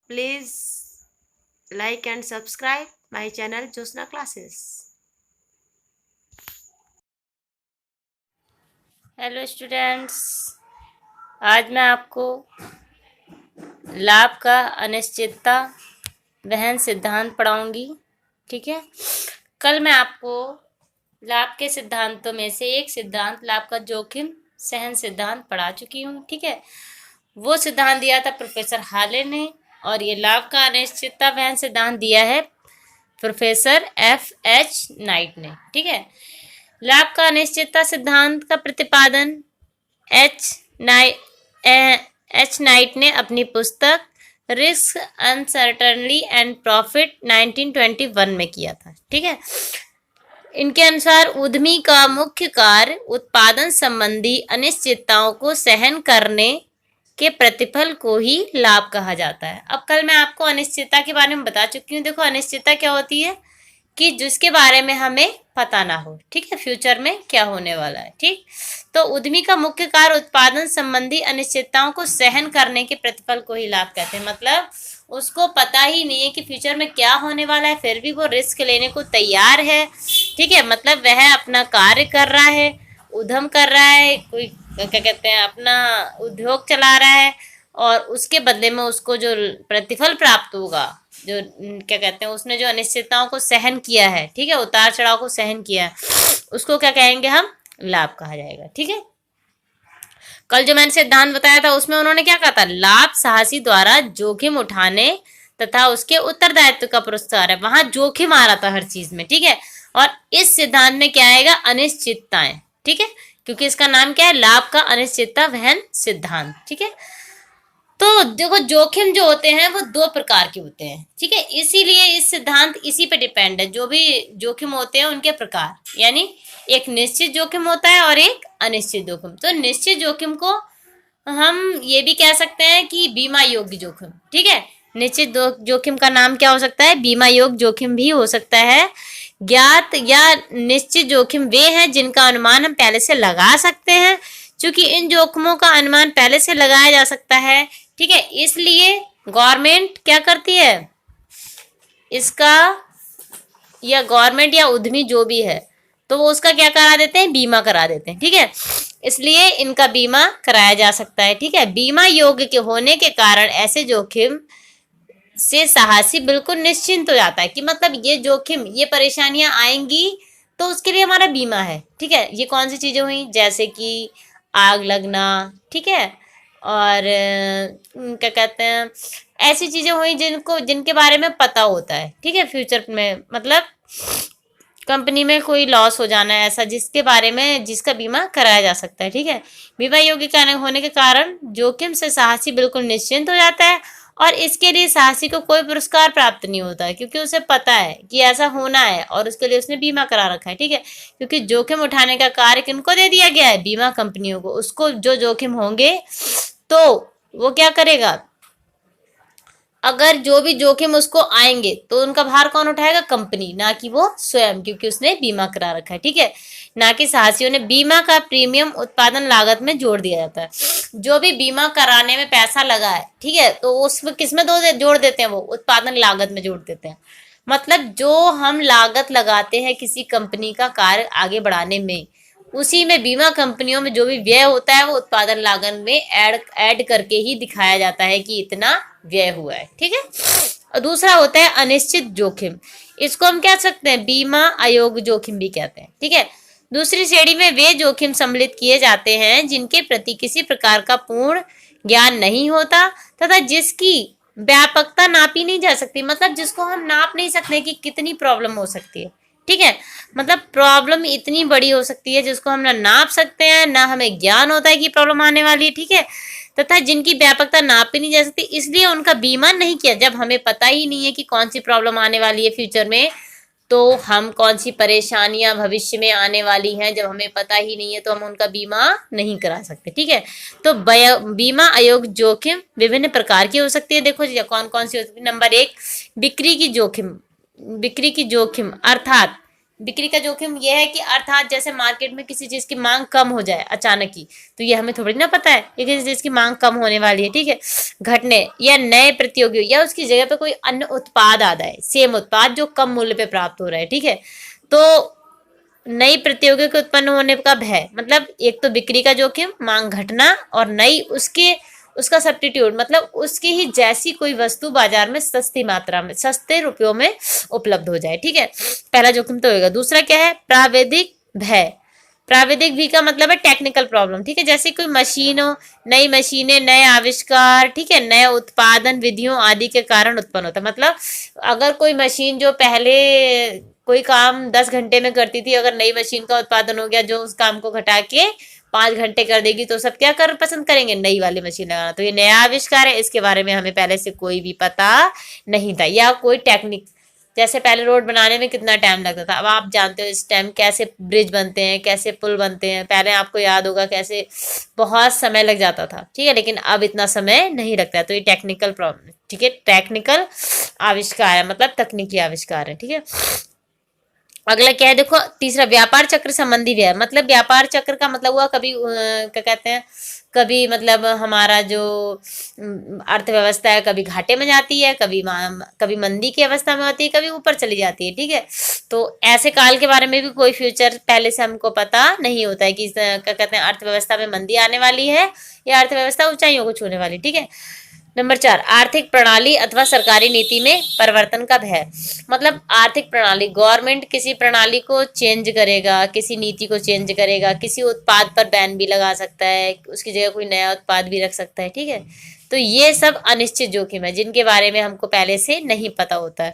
Please like and subscribe my channel Josna Classes. Hello students, आज मैं आपको लाभ का अनिश्चितता वहन सिद्धांत पढ़ाऊंगी। ठीक है, कल मैं आपको लाभ के सिद्धांतों में से एक सिद्धांत लाभ का जोखिम सहन सिद्धांत पढ़ा चुकी हूँ। ठीक है, वो सिद्धांत दिया था प्रोफेसर हाले ने, और ये लाभ का अनिश्चितता वहन सिद्धांत दिया है प्रोफेसर F.H. नाइट ने। ठीक है, लाभ का अनिश्चितता सिद्धांत का प्रतिपादन एच नाइट ने अपनी पुस्तक रिस्क अनसर्टनली एंड प्रॉफिट 1921 में किया था। ठीक है, इनके अनुसार उद्यमी का मुख्य कार्य उत्पादन संबंधी अनिश्चितताओं को सहन करने के प्रतिफल को ही लाभ कहा जाता है। अब कल मैं आपको अनिश्चितता के बारे में बता चुकी हूँ। देखो, अनिश्चितता क्या होती है कि जिसके बारे में हमें पता ना हो। ठीक है, फ्यूचर में क्या होने वाला है। ठीक, तो उद्यमी का मुख्य कार्य उत्पादन संबंधी अनिश्चितताओं को सहन करने के प्रतिफल को ही लाभ कहते हैं। मतलब उसको पता ही नहीं है कि फ्यूचर में क्या होने वाला है, फिर भी वो रिस्क लेने को तैयार है। ठीक है, मतलब वह अपना कार्य कर रहा है, उद्यम कर रहा है, कोई क्या कहते हैं अपना उद्योग चला रहा है, और उसके बदले में उसको जो प्रतिफल प्राप्त होगा, जो क्या कहते हैं उसने जो अनिश्चितताओं को सहन किया है, ठीक है, उतार चढ़ाव को सहन किया है, उसको क्या कहेंगे हम? लाभ कहा जाएगा। ठीक है, कल जो मैंने सिद्धांत बताया था उसमें उन्होंने क्या कहा था? लाभ साहसी द्वारा जोखिम उठाने तथा उसके उत्तरदायित्व का पुरस्कार है। वहां जोखिम आ रहा था हर चीज में। ठीक है, और इस सिद्धांत में क्या आएगा? अनिश्चितताएं। ठीक है, क्योंकि इसका नाम क्या है? लाभ का अनिश्चितता वहन सिद्धांत। ठीक है, तो देखो, जोखिम जो होते हैं वो दो प्रकार के होते हैं। ठीक है, इसीलिए इस सिद्धांत इसी पे डिपेंड है। जो भी जोखिम होते हैं उनके प्रकार, यानी एक निश्चित जोखिम होता है और एक अनिश्चित जोखिम। तो निश्चित जोखिम को हम ये भी कह सकते हैं कि बीमा योग्य जोखिम। ठीक है, निश्चित जोखिम का नाम क्या हो सकता है? बीमा योग्य जोखिम भी हो सकता है। ज्ञात या निश्चित जोखिम वे हैं जिनका अनुमान हम पहले से लगा सकते हैं। चूंकि इन जोखिमों का अनुमान पहले से लगाया जा सकता है, ठीक है, इसलिए गवर्नमेंट क्या करती है इसका, या गवर्नमेंट या उद्यमी जो भी है, तो वो उसका क्या करा देते हैं? बीमा करा देते हैं। ठीक है, इसलिए इनका बीमा कराया जा सकता है। ठीक है, बीमा योग्य के होने के कारण ऐसे जोखिम से साहसी बिल्कुल निश्चिंत हो जाता है कि मतलब ये जोखिम, ये परेशानियां आएंगी तो उसके लिए हमारा बीमा है। ठीक है, ये कौन सी चीजें हुई? जैसे कि आग लगना, ठीक है, और क्या कहते हैं ऐसी चीजें हुई जिनके बारे में पता होता है। ठीक है, फ्यूचर में मतलब कंपनी में कोई लॉस हो जाना है ऐसा, जिसके बारे में जिसका बीमा कराया जा सकता है। ठीक है, बीमा योग्य होने के कारण जोखिम से साहसी बिल्कुल निश्चिंत हो जाता है, और इसके लिए साहसी को कोई पुरस्कार प्राप्त नहीं होता है, क्योंकि उसे पता है कि ऐसा होना है और उसके लिए उसने बीमा करा रखा है। ठीक है, क्योंकि जोखिम उठाने का कार्य किनको दे दिया गया है? बीमा कंपनियों को। उसको जो जोखिम होंगे तो वो क्या करेगा? अगर जो भी जोखिम उसको आएंगे तो उनका भार कौन उठाएगा? कंपनी, ना कि वो स्वयं, क्योंकि उसने बीमा करा रखा है। ठीक है, ना कि साहसियों ने। बीमा का प्रीमियम उत्पादन लागत में जोड़ दिया जाता है। जो भी बीमा कराने में पैसा लगा है, ठीक है, तो उसमें किसमें जोड़ देते हैं? वो उत्पादन लागत में जोड़ देते हैं। मतलब जो हम लागत लगाते हैं किसी कंपनी का कार्य आगे बढ़ाने में, उसी में बीमा कंपनियों में जो भी व्यय होता है वो उत्पादन लागत में ऐड करके ही दिखाया जाता है कि इतना व्यय हुआ है। ठीक है, और दूसरा होता है अनिश्चित जोखिम। इसको हम कह सकते हैं बीमा अयोग्य जोखिम भी कहते हैं। ठीक है, दूसरी श्रेणी में वे जोखिम सम्मिलित किए जाते हैं जिनके प्रति किसी प्रकार का पूर्ण ज्ञान नहीं होता तथा जिसकी व्यापकता नापी नहीं जा सकती। मतलब जिसको हम नाप नहीं सकते कि कितनी प्रॉब्लम हो सकती है। ठीक है, मतलब प्रॉब्लम इतनी बड़ी हो सकती है जिसको हम ना नाप सकते हैं, ना हमें ज्ञान होता है कि प्रॉब्लम आने वाली है। ठीक है, तथा जिनकी व्यापकता नापी नहीं जा सकती, इसलिए उनका बीमा नहीं किया। जब हमें पता ही नहीं है कि कौन सी प्रॉब्लम आने वाली है फ्यूचर में, तो हम कौन सी परेशानियां भविष्य में आने वाली हैं, जब हमें पता ही नहीं है, तो हम उनका बीमा नहीं करा सकते। ठीक है, तो बीमा अयोग्य जोखिम विभिन्न प्रकार की हो सकती है। देखो कौन कौन सी हो सकती है। नंबर 1, बिक्री की जोखिम। बिक्री की जोखिम अर्थात बिक्री का जोखिम यह है कि अर्थात जैसे मार्केट में किसी चीज की मांग कम हो जाए अचानक ही, तो ये हमें थोड़ी ना पता है कि किसी चीज की मांग कम होने वाली है, ठीक है, घटने, या नए प्रतियोगी या उसकी जगह पे कोई अन्य उत्पाद आ जाए, सेम उत्पाद जो कम मूल्य पे प्राप्त हो रहा है, ठीक है। तो नई प्रतियोगी के उत्पन्न होने का भय, मतलब एक तो बिक्री का जोखिम, मांग घटना, और नई उसके उसका सब्स्टिट्यूट, मतलब उसकी ही जैसी कोई वस्तु बाजार में सस्ती मात्रा में, सस्ते रुपयों में उपलब्ध हो जाए, ठीक है। पहला जोखिम तो होगा। दूसरा क्या है? प्राविधिक भय। प्राविधिक भी का मतलब है टेक्निकल प्रॉब्लम, ठीक है, जैसे कोई मशीनों, नई मशीनें, नए आविष्कार, ठीक है, नए उत्पादन विधियों आदि के कारण उत्पन्न होता है। मतलब अगर कोई मशीन जो पहले कोई काम 10 घंटे में करती थी, अगर नई मशीन का उत्पादन हो गया जो उस काम को घटा के 5 घंटे कर देगी, तो सब क्या कर पसंद करेंगे? नई वाली मशीन लगाना। तो ये नया आविष्कार है, इसके बारे में हमें पहले से कोई भी पता नहीं था, या कोई टेक्निक, जैसे पहले रोड बनाने में कितना टाइम लगता था, अब आप जानते हो इस टाइम कैसे ब्रिज बनते हैं, कैसे पुल बनते हैं, पहले आपको याद होगा कैसे बहुत समय लग जाता था, ठीक है, लेकिन अब इतना समय नहीं लगता है। तो ये टेक्निकल प्रॉब्लम, ठीक है, टेक्निकल आविष्कार है, मतलब तकनीकी आविष्कार है, ठीक है। अगला क्या है देखो, तीसरा व्यापार चक्र संबंधी व्यय। मतलब व्यापार चक्र का मतलब हुआ कभी क्या कहते हैं, कभी मतलब हमारा जो अर्थव्यवस्था है कभी घाटे में जाती है, कभी मंदी की अवस्था में होती है, कभी ऊपर चली जाती है, ठीक है। तो ऐसे काल के बारे में भी कोई फ्यूचर पहले से हमको पता नहीं होता है कि क्या कहते हैं अर्थव्यवस्था में मंदी आने वाली है या अर्थव्यवस्था ऊंचाइयों को छूने वाली, ठीक है। नंबर 4, आर्थिक प्रणाली अथवा सरकारी नीति में परिवर्तन का भय। मतलब आर्थिक प्रणाली, गवर्नमेंट किसी प्रणाली को चेंज करेगा, किसी नीति को चेंज करेगा, किसी उत्पाद पर बैन भी लगा सकता है, उसकी जगह कोई नया उत्पाद भी रख सकता है, ठीक है। तो ये सब अनिश्चित जोखिम है जिनके बारे में हमको पहले से नहीं पता होता है।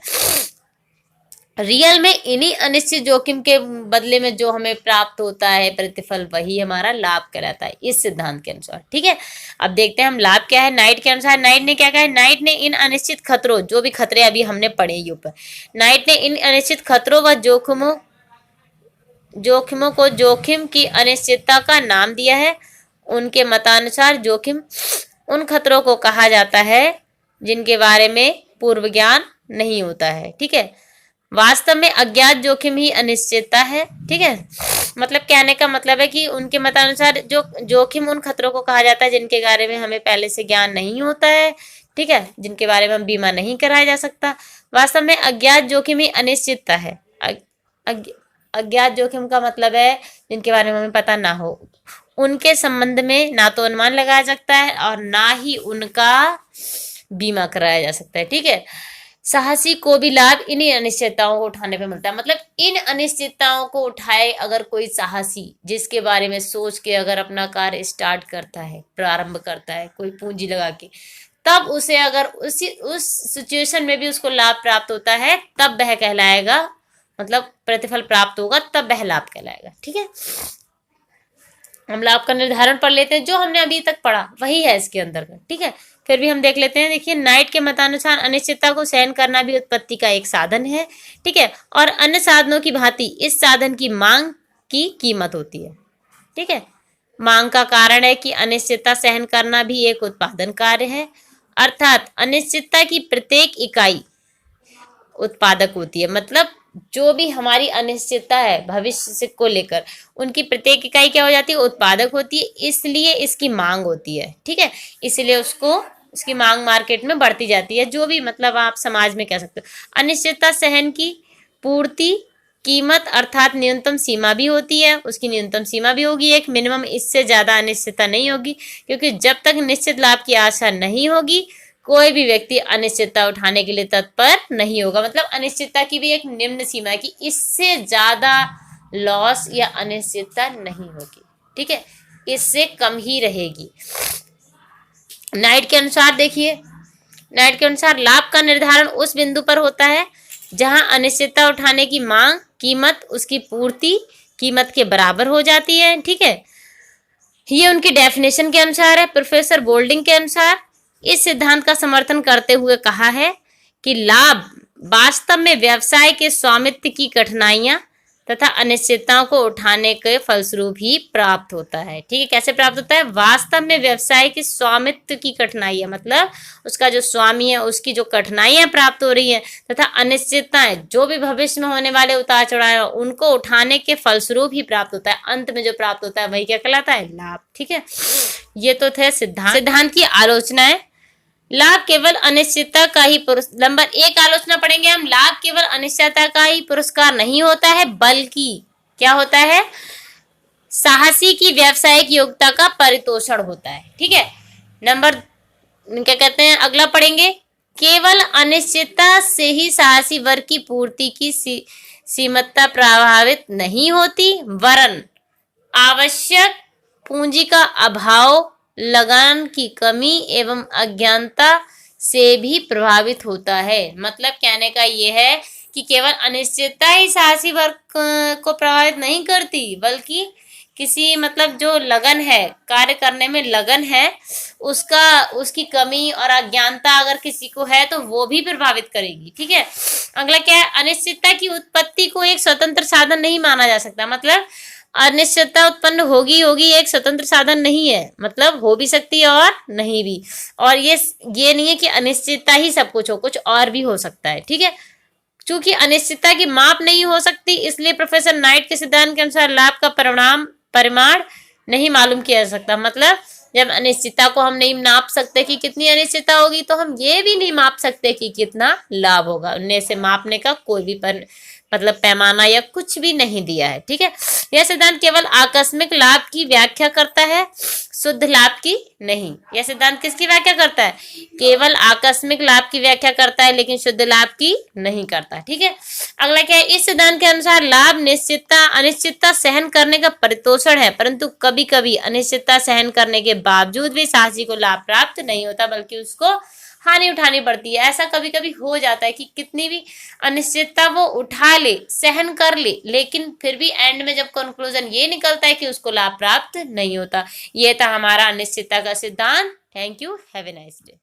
रियल में इन्हीं अनिश्चित जोखिम के बदले में जो हमें प्राप्त होता है प्रतिफल, वही हमारा लाभ कहलाता है इस सिद्धांत के अनुसार, ठीक है। अब देखते हैं हम लाभ क्या है नाइट के अनुसार। नाइट ने क्या कहा है? नाइट ने इन अनिश्चित खतरों, जो भी खतरे अभी हमने पढ़े ये ऊपर, नाइट ने इन अनिश्चित खतरों व जोखिमों को जोखिम की अनिश्चितता का नाम दिया है। उनके मतानुसार जोखिम उन खतरों को कहा जाता है जिनके बारे में पूर्व ज्ञान नहीं होता है, ठीक है। वास्तव में अज्ञात जोखिम ही अनिश्चितता है, ठीक है। मतलब कहने का मतलब है कि उनके मतानुसार जो जोखिम उन खतरों को कहा जाता है जिनके बारे में हमें पहले से ज्ञान नहीं होता है, ठीक है, जिनके बारे में हम बीमा नहीं कराया जा सकता। वास्तव में अज्ञात जोखिम ही अनिश्चितता है। अज्ञात जोखिम का मतलब है जिनके बारे में हमें पता ना हो, उनके संबंध में ना तो अनुमान लगाया सकता है और ना ही उनका बीमा कराया जा सकता है, ठीक है। साहसी को भी लाभ इन्हीं अनिश्चितताओं को उठाने पे मिलता है। मतलब इन अनिश्चितताओं को उठाए अगर कोई साहसी, जिसके बारे में सोच के अगर अपना कार्य स्टार्ट करता है, प्रारंभ करता है कोई पूंजी लगा के, तब उसे अगर उस सिचुएशन में भी उसको लाभ प्राप्त होता है, तब वह कहलाएगा, मतलब प्रतिफल प्राप्त होगा तब वह लाभ कहलाएगा, ठीक है। हम लाभ का निर्धारण पढ़ लेते हैं, जो हमने अभी तक पढ़ा वही है इसके अंदर का, ठीक है। फिर भी हम देख लेते हैं। देखिए, नाइट के मतानुसार अनिश्चितता को सहन करना भी उत्पत्ति का एक साधन है, ठीक है, और अन्य साधनों की भांति इस साधन की मांग की कीमत होती है, ठीक है। मांग का कारण है कि अनिश्चितता सहन करना भी एक उत्पादन कार्य है, अर्थात अनिश्चितता की प्रत्येक इकाई उत्पादक होती है। मतलब जो भी हमारी अनिश्चितता है भविष्य से को लेकर, उनकी प्रत्येक इकाई क्या हो जाती है? उत्पादक होती है, इसलिए इसकी मांग होती है, ठीक है। इसलिए उसकी मांग मार्केट में बढ़ती जाती है। जो भी मतलब आप समाज में कह सकते हो, अनिश्चितता सहन की पूर्ति कीमत अर्थात न्यूनतम सीमा भी होती है, उसकी न्यूनतम सीमा भी होगी एक मिनिमम, इससे ज्यादा अनिश्चितता नहीं होगी, क्योंकि जब तक निश्चित लाभ की आशा नहीं होगी कोई भी व्यक्ति अनिश्चितता उठाने के लिए तत्पर नहीं होगा। मतलब अनिश्चितता की भी एक निम्न सीमा है कि इससे ज्यादा लॉस या अनिश्चितता नहीं होगी, ठीक है, इससे कम ही रहेगी। नाइट के अनुसार देखिए, नाइट के अनुसार लाभ का निर्धारण उस बिंदु पर होता है जहां अनिश्चितता उठाने की मांग कीमत उसकी पूर्ति कीमत के बराबर हो जाती है, ठीक है। ये उनकी डेफिनेशन के अनुसार है। प्रोफेसर गोल्डिंग के अनुसार इस सिद्धांत का समर्थन करते हुए कहा है कि लाभ वास्तव में व्यवसाय के स्वामित्व की कठिनाइयां तथा अनिश्चितताओं को उठाने के फलस्वरूप ही प्राप्त होता है। ठीक है, कैसे प्राप्त होता है? वास्तव में व्यवसाय की स्वामित्व की कठिनाइयां, मतलब उसका जो स्वामी है उसकी जो कठिनाइयां प्राप्त हो रही है, तथा अनिश्चितताएं जो भी भविष्य में होने वाले उतार चढ़ाव उनको उठाने के फलस्वरूप ही प्राप्त होता है। अंत में जो प्राप्त होता है वही क्या कहलाता है? लाभ। ठीक है, ये तो थे सिद्धांत की आलोचनाएं। लाभ केवल अनिश्चितता का ही नंबर 1 आलोचना पढ़ेंगे हम। लाभ केवल अनिश्चितता का ही पुरस्कार नहीं होता है, बल्कि क्या होता है? साहसी की व्यावसायिक योग्यता का परितोषण होता है। ठीक है, नंबर क्या कहते हैं, अगला पढ़ेंगे। केवल अनिश्चितता से ही साहसी वर्ग की पूर्ति की सीमतता प्रभावित नहीं होती, वरन आवश्यक पूंजी का अभाव, लगान की कमी एवं अज्ञानता से भी प्रभावित होता है। मतलब कहने का यह है कि केवल अनिश्चितता ही साहसी वर्ग को प्रभावित नहीं करती, बल्कि किसी मतलब जो लगन है, कार्य करने में लगन है, उसकी कमी और अज्ञानता अगर किसी को है तो वो भी प्रभावित करेगी। ठीक है, अगला क्या है? अनिश्चितता की उत्पत्ति को एक स्वतंत्र साधन नहीं माना जा सकता। मतलब अनिश्चितता उत्पन्न होगी एक स्वतंत्र साधन नहीं है, मतलब हो भी सकती है और नहीं भी। और ये नहीं है कि अनिश्चितता ही सब कुछ हो, कुछ और भी हो सकता है। ठीक है, चूंकि अनिश्चितता की माप नहीं हो सकती, इसलिए प्रोफेसर नाइट के सिद्धांत के अनुसार लाभ का परिमाण नहीं मालूम किया जा सकता। मतलब जब अनिश्चितता को हम नहीं नाप सकते कि कितनी अनिश्चितता होगी, तो हम ये भी नहीं माप सकते कि कितना लाभ होगा। उन्हें से मापने का कोई भी मतलब पैमाना या कुछ भी नहीं दिया है। ठीक है, यह सिद्धांत केवल आकस्मिक लाभ की व्याख्या करता है, शुद्ध लाभ की नहीं। यह सिद्धांत किसकी व्याख्या करता है? केवल आकस्मिक लाभ की व्याख्या करता है, लेकिन शुद्ध लाभ की नहीं करता। ठीक है, अगला क्या है? इस सिद्धांत के अनुसार लाभ अनिश्चितता सहन करने का परितोषण है, परंतु कभी कभी अनिश्चितता सहन करने के बावजूद भी साहसी को लाभ प्राप्त नहीं होता, बल्कि उसको हानि उठानी पड़ती है। ऐसा कभी कभी हो जाता है कि कितनी भी अनिश्चितता वो उठा ले, सहन कर ले, लेकिन फिर भी एंड में जब कंक्लूजन ये निकलता है कि उसको लाभ प्राप्त नहीं होता। ये था हमारा अनिश्चितता का सिद्धांत। Thank you, have a nice day.